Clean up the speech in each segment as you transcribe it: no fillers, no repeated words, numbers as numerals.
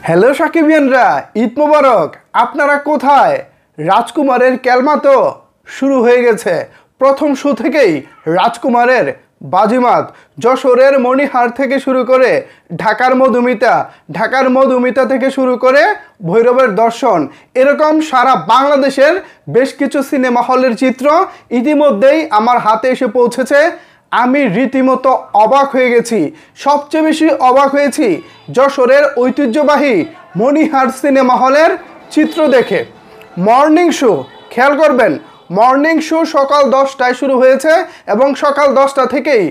Hello সাকিবিয়ানরা, Eid মোবারক। আপনারা কোথায়? রাজকুমারের ক্যালমা তো শুরু হয়ে গেছে। প্রথম শো থেকেই রাজকুমারের বাজিমাত। যশোরের মণিহার থেকে শুরু করে ঢাকার মধুমিতা থেকে শুরু করে ভৈরবের দর্শন, এরকম সারা বাংলাদেশের বেশ কিছু সিনেমা হলের চিত্র ইতিমধ্যেই আমার হাতে এসে পৌঁছেছে। আমি রীতিমতো অবাক হয়ে গেছি। সবচেয়ে বেশি অবাক হয়েছি যশোরের ঐতিহ্যবাহী মণিহার সিনেমা হলের চিত্র দেখে। মর্নিং শো, খেয়াল করবেন, মর্নিং শো সকাল 10টায় শুরু হয়েছে এবং সকাল 10টা থেকেই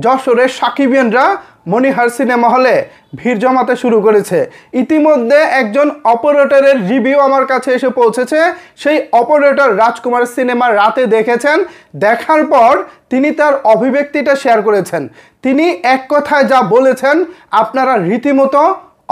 যশোরের সাকিবিয়ানরা মণিহার সিনেমা হলে ভিড় জমাতে শুরু করেছে। ইতিমধ্যে একজন অপারেটরের রিভিউ আমার কাছে এসে পৌঁছেছে। সেই অপারেটর রাজকুমার সিনেমা রাতে দেখেছেন, দেখার পর তিনি তার অভিব্যক্তিটা শেয়ার করেছেন। তিনি এক কথায় যা বলেছেন আপনারা রীতিমতো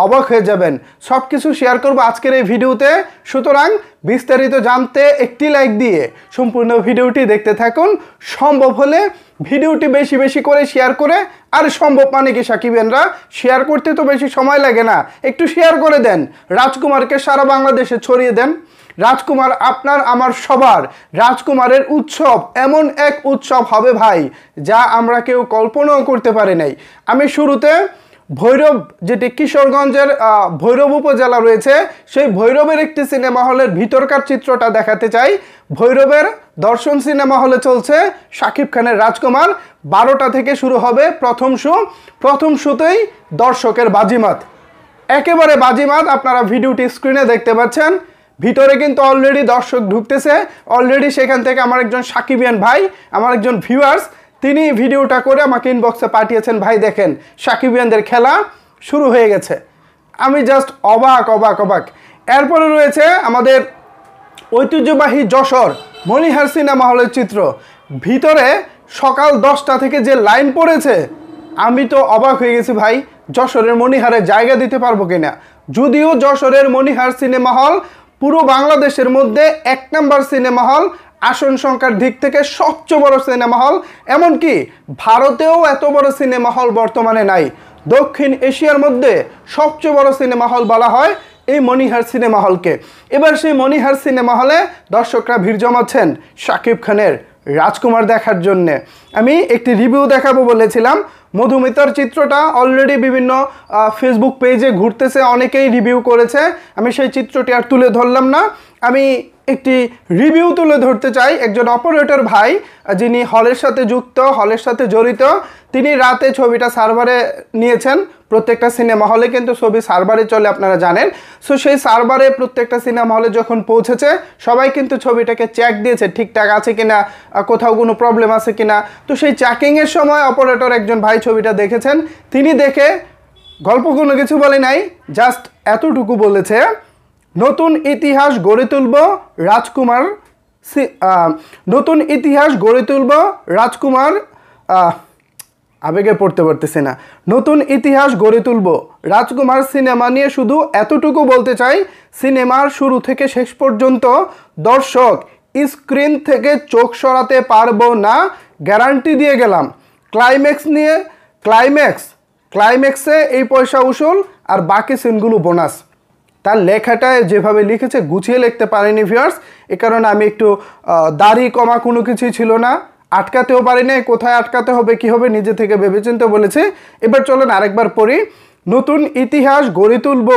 অবাক হয়ে যাবেন। সব কিছু শেয়ার করব আজকের এই ভিডিওতে, সুতরাং বিস্তারিত জানতে একটি লাইক দিয়ে সম্পূর্ণ ভিডিওটি দেখতে থাকুন। সম্ভব হলে ভিডিওটি বেশি বেশি করে শেয়ার করে, আর সম্ভব মানে কি সাকিবিয়ানরা, শেয়ার করতে তো বেশি সময় লাগে না, একটু শেয়ার করে দেন, রাজকুমারকে সারা বাংলাদেশে ছড়িয়ে দেন। রাজকুমার আপনার আমার সবার। রাজকুমারের উৎসব এমন এক উৎসব হবে ভাই, যা আমরা কেউ কল্পনাও করতে পারি নাই। আমি শুরুতে ভৈরব, যেটি কিশোরগঞ্জের ভৈরব উপজেলা রয়েছে, সেই ভৈরবের একটি সিনেমা হলের ভিতরকার চিত্রটা দেখাতে চাই। ভৈরবের দর্শন সিনেমা হলে চলছে শাকিব খানের রাজকুমার। 12টা থেকে শুরু হবে প্রথম শো। প্রথম শোতেই দর্শকের বাজিমাত, একেবারে বাজিমাত। আপনারা ভিডিওটি স্ক্রিনে দেখতে পাচ্ছেন। ভিতরে কিন্তু অলরেডি দর্শক ঢুকতেছে। অলরেডি সেখান থেকে আমার একজন সাকিবিয়ান ভাই, আমার একজন ভিউয়ার্স, তিনি ভিডিওটা করে আমাকে ইনবক্সে পাঠিয়েছেন, ভাই দেখেন সাকিবিয়ানদের খেলা শুরু হয়ে গেছে। আমি জাস্ট অবাক অবাক অবাক। এরপরে রয়েছে আমাদের ঐতিহ্যবাহী যশোর মণিহার সিনেমা হলের চিত্র। ভিতরে সকাল 10টা থেকে যে লাইন পড়েছে, আমি তো অবাক হয়ে গেছি ভাই। যশোরের মণিহারে জায়গা দিতে পারবো কিনা। যদিও যশোরের মণিহার সিনেমা হল পুরো বাংলাদেশের মধ্যে 1 নম্বর সিনেমা হল, আসন সংখ্যার দিক থেকে সবচেয়ে বড় সিনেমা হল, এমনকি ভারতেও এত বড় সিনেমা হল বর্তমানে নাই। দক্ষিণ এশিয়ার মধ্যে সবচেয়ে বড় সিনেমা হল বলা হয় এই মণিহার সিনেমা হলকে। এবার সেই মণিহার সিনেমা হলে দর্শকরা ভিড় জমাচ্ছেন শাকিব খানের রাজকুমার দেখার জন্যে। আমি একটি রিভিউ দেখাবো বলেছিলাম। মধুমিতার চিত্রটা অলরেডি বিভিন্ন ফেসবুক পেজে ঘুরতেছে, অনেকেই রিভিউ করেছে। আমি সেই চিত্রটি আর তুলে ধরলাম না। আমি একটি রিভিউ তুলে ধরতে চাই। একজন অপারেটর ভাই, যিনি হলের সাথে যুক্ত, হলের সাথে জড়িত, তিনি রাতে ছবিটা সার্ভারে নিয়েছেন। প্রত্যেকটা সিনেমা হলে কিন্তু ছবি সার্ভারে চলে, আপনারা জানেন। সো সেই সার্ভারে প্রত্যেকটা সিনেমা হলে যখন পৌঁছেছে, সবাই কিন্তু ছবিটাকে চেক দিয়েছে ঠিকঠাক আছে কিনা, কোথাও কোনো প্রবলেম আছে কিনা। তো সেই চেকিংয়ের সময় অপারেটর একজন ভাই ছবিটা দেখেছেন। তিনি দেখে গল্প কোনো কিছু বলে নাই, জাস্ট এতটুকু বলেছে, নতুন ইতিহাস গড়ে তুলব রাজকুমার, নতুন ইতিহাস গড়ে তুলব রাজকুমার, আবেগে পড়তে পারতেছি না, নতুন ইতিহাস গড়ে তুলব রাজকুমার সিনেমা নিয়ে শুধু এতটুকু বলতে চাই, সিনেমার শুরু থেকে শেষ পর্যন্ত দর্শক স্ক্রিন থেকে চোখ সরাতে পারবো না, গ্যারান্টি দিয়ে গেলাম। ক্লাইম্যাক্সে এই পয়সা উসুল, আর বাকি সিনগুলো বোনাস। তার লেখাটায় যেভাবে লিখেছে গুছিয়ে লিখতে পারিনি ভিউয়ার্স, এ কারণে আমি একটু দাড়ি কমা কোনো কিছুই ছিল না, আটকাতেও পারি না। কোথায় আটকাতে হবে কি হবে নিজে থেকে ভেবেচিন্তে বলেছে। এবার চলেন আরেকবার পড়ি। নতুন ইতিহাস গড়ে তুলব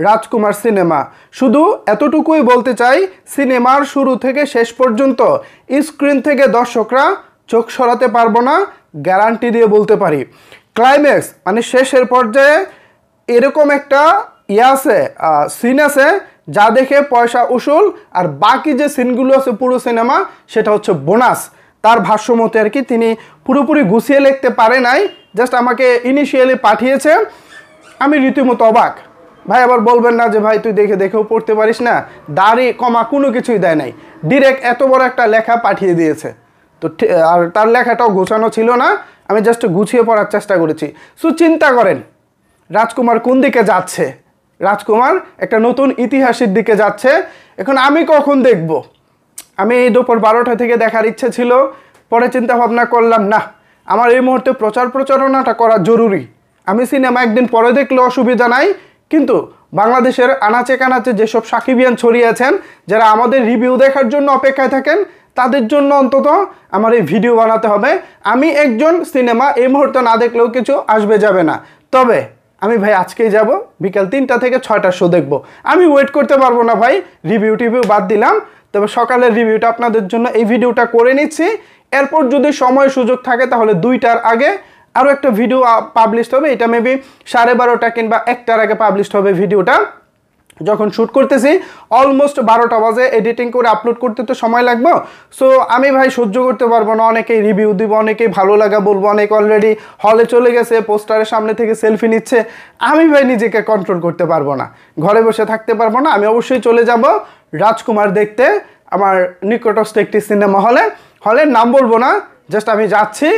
রাজকুমার সিনেমা, শুধু এতটুকুই বলতে চাই, সিনেমার শুরু থেকে শেষ পর্যন্ত স্ক্রিন থেকে দর্শকরা চোখ সরাতে পারবো না, গ্যারান্টি দিয়ে বলতে পারি। ক্লাইম্যাক্স মানে শেষের পর্যায়ে এরকম একটা আছে, সিন আছে যা দেখে পয়সা উসুল, আর বাকি যে সিনগুলো আছে পুরো সিনেমা সেটা হচ্ছে বোনাস। তার ভাষ্য মতে আর কি, তিনি পুরোপুরি গুছিয়ে লিখতে পারে নাই, জাস্ট আমাকে ইনিশিয়ালি পাঠিয়েছে। আমি রীতিমতো অবাক। ভাই আবার বলবেন না যে ভাই তুই দেখেও পড়তে পারিস না, দাড়ি কমা কোনো কিছুই দেয় নাই, ডিরেক্ট এত বড় একটা লেখা পাঠিয়ে দিয়েছে। তো আর তার লেখাটাও গোছানো ছিল না, আমি জাস্ট গুছিয়ে পড়ার চেষ্টা করেছি। সো চিন্তা করেন রাজকুমার কোন দিকে যাচ্ছে। রাজকুমার একটা নতুন ইতিহাসের দিকে যাচ্ছে। এখন আমি কখন দেখব? আমি এই দুপুর 12টা থেকে দেখার ইচ্ছে ছিল, পরে চিন্তা ভাবনা করলাম না, আমার এই মুহূর্তে প্রচারণাটা করা জরুরি। আমি সিনেমা একদিন পরে দেখলে অসুবিধা নাই, কিন্তু বাংলাদেশের আনাচে কানাচে যেসব সাকিবিয়ান ছড়িয়ে আছেন, যারা আমাদের রিভিউ দেখার জন্য অপেক্ষায় থাকেন, তাদের জন্য অন্তত আমার এই ভিডিও বানাতে হবে। আমি একজন সিনেমা এই মুহূর্তে না দেখলেও কিছু আসবে যাবে না, তবে আমি ভাই আজকেই যাব, বিকাল 3টা থেকে 6টার শো দেখব। আমি ওয়েট করতে পারবো না ভাই, রিভিউ টিভিউ বাদ দিলাম, তবে সকালের রিভিউটা আপনাদের জন্য এই ভিডিওটা করে নিচ্ছি। এরপর যদি সময় সুযোগ থাকে তাহলে 2টার আগে আরও একটা ভিডিও পাবলিশ হবে। এটা মেবি 12:30 কিংবা 1টার আগে পাবলিশ হবে ভিডিওটা। যখন শ্যুট করতেছি অলমোস্ট 12টা বাজে, এডিটিং করে আপলোড করতে তো সময় লাগবে। সো আমি ভাই সহ্য করতে পারবো না, অনেকেই রিভিউ দিব, অনেকেই ভালো লাগা বলবো, অনেকে অলরেডি হলে চলে গেছে, পোস্টারের সামনে থেকে সেলফি নিচ্ছে। আমি ভাই নিজেকে কন্ট্রোল করতে পারবো না, ঘরে বসে থাকতে পারবো না। আমি অবশ্যই চলে যাব রাজকুমার দেখতে আমার নিকটস্থ একটি সিনেমা হলে। হলের নাম বলবো না, জাস্ট আমি যাচ্ছি,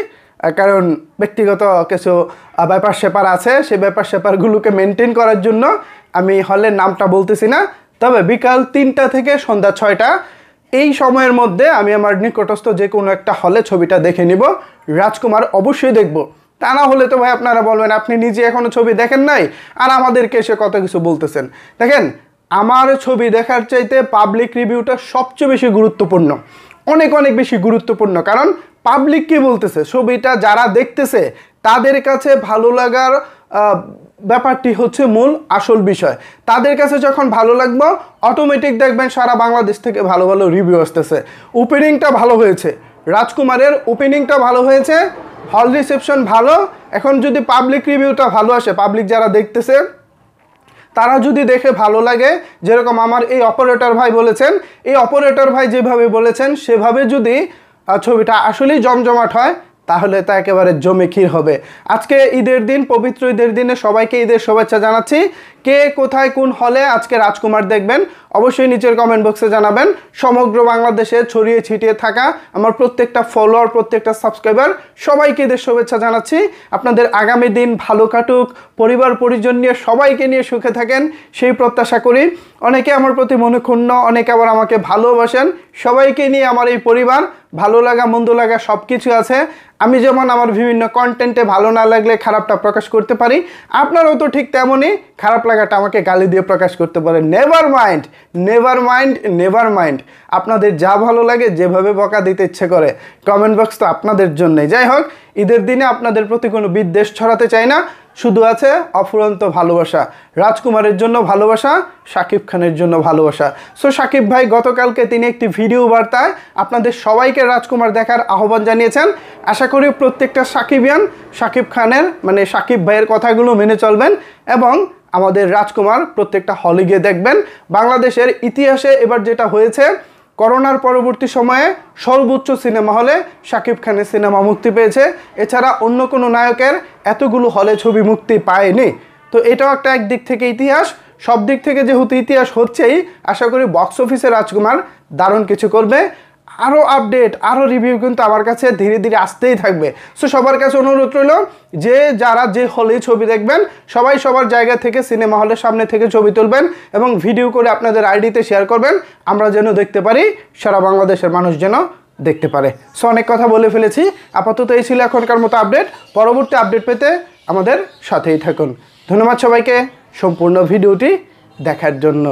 কারণ ব্যক্তিগত কিছু ব্যাপার স্যাপার আছে, সেই ব্যাপার স্যাপারগুলোকে মেনটেন করার জন্য আমি হলের নামটা বলতেছি না। তবে বিকাল 3টা থেকে সন্ধ্যা 6টা এই সময়ের মধ্যে আমি আমার নিকটস্থ যে কোনো একটা হলে ছবিটা দেখে নিব। রাজকুমার অবশ্যই দেখব, তা না হলে তো ভাই আপনারা বলবেন আপনি নিজে এখনও ছবি দেখেন নাই আর আমাদেরকে এসে কত কিছু বলতেছেন। দেখেন, আমার ছবি দেখার চাইতে পাবলিক রিভিউটা সবচেয়ে বেশি গুরুত্বপূর্ণ, অনেক অনেক বেশি গুরুত্বপূর্ণ। কারণ পাবলিক কি বলতেছে, ছবিটা যারা দেখতেছে তাদের কাছে ভালো লাগার ব্যাপারটি হচ্ছে মূল আসল বিষয়। তাদের কাছে যখন ভালো লাগবে অটোমেটিক দেখবেন সারা বাংলাদেশ থেকে ভালো ভালো রিভিউ আসতেছে। ওপেনিংটা ভালো হয়েছে, রাজকুমারের ওপেনিংটা ভালো হয়েছে, হল রিসেপশন ভালো। এখন যদি পাবলিক রিভিউটা ভালো আসে, পাবলিক যারা দেখতেছে তারা যদি দেখে ভালো লাগে, যেরকম আমার এই অপারেটর ভাই বলেছেন, এই অপারেটর ভাই যেভাবে বলেছেন সেভাবে যদি ছবিটা আসলেই জমজমাট হয় তাহলে তা একেবারে জমে ক্ষীর হবে। আজকে ঈদের দিন, পবিত্র ঈদের দিনে সবাইকে ঈদের শুভেচ্ছা জানাচ্ছি। কে কোথায় কোন হলে আজকে রাজকুমার দেখবেন অবশ্যই নিচের কমেন্ট বক্সে জানাবেন। সমগ্র বাংলাদেশে ছড়িয়ে ছিটিয়ে থাকা আমার প্রত্যেকটা ফলোয়ার, প্রত্যেকটা সাবস্ক্রাইবার, সবাইকে ঈদের শুভেচ্ছা জানাচ্ছি। আপনাদের আগামী দিন ভালো কাটুক, পরিবার পরিজন নিয়ে সবাইকে নিয়ে সুখে থাকেন সেই প্রত্যাশা করি। অনেকে আমার প্রতি মনোক্ষুণ্ণ, অনেকে আবার আমাকে ভালোবাসেন। সবাইকে নিয়ে আমার এই পরিবার, ভালো লাগা মন্দ লাগা সব কিছু আছে। আমি যেমন আমার বিভিন্ন কন্টেন্টে ভালো না লাগলে খারাপটা প্রকাশ করতে পারি, আপনারাও তো ঠিক তেমনই খারাপ লাগাটা আমাকে গালি দিয়ে প্রকাশ করতে পারেন। Never mind, never mind, never mind. আপনাদের যা ভালো লাগে, যেভাবে বকা দিতে ইচ্ছে করে, কমেন্ট বক্স তো আপনাদের জন্যই। যাই হোক, ঈদের দিনে আপনাদের প্রতি কোনো বিদ্বেষ ছড়াতে চাই না, শুধু আছে অফুরন্ত ভালোবাসা। রাজকুমারের জন্য ভালোবাসা, শাকিব খানের জন্য ভালোবাসা। সো শাকিব ভাই গতকালকে তিনি একটি ভিডিও বার্তায় আপনাদের সবাইকে রাজকুমার দেখার আহ্বান জানিয়েছেন। আশা করি প্রত্যেকটা সাকিবিয়ান শাকিব খানের মানে শাকিব ভাইয়ের কথাগুলো মেনে চলবেন এবং আমাদের রাজকুমার প্রত্যেকটা হলে গিয়ে দেখবেন। বাংলাদেশের ইতিহাসে এবার যেটা হয়েছে, করোনার পরবর্তী সময়ে সর্বোচ্চ সিনেমা হলে শাকিব খানের সিনেমা মুক্তি পেয়েছে। এছাড়া অন্য কোনো নায়কের এতগুলো হলে ছবি মুক্তি পায়নি। তো এটাও একটা একদিক থেকে ইতিহাস, সব দিক থেকে যেহেতু ইতিহাস হচ্ছেই, আশা করি বক্স অফিসে রাজকুমার দারুণ কিছু করবে। আরও আপডেট, আরও রিভিউ কিন্তু আমার কাছে ধীরে ধীরে আসতেই থাকবে। সো সবার কাছে অনুরোধ রইল, যে যারা যে হলে ছবি দেখবেন সবাই সবার জায়গা থেকে সিনেমা হলের সামনে থেকে ছবি তুলবেন এবং ভিডিও করে আপনাদের আইডিতে শেয়ার করবেন, আমরা যেন দেখতে পারি, সারা বাংলাদেশের মানুষ যেন দেখতে পারে। সো অনেক কথা বলে ফেলেছি, আপাতত এই ছিল এখনকার মতো আপডেট। পরবর্তী আপডেট পেতে আমাদের সাথেই থাকুন। ধন্যবাদ সবাইকে সম্পূর্ণ ভিডিওটি দেখার জন্য।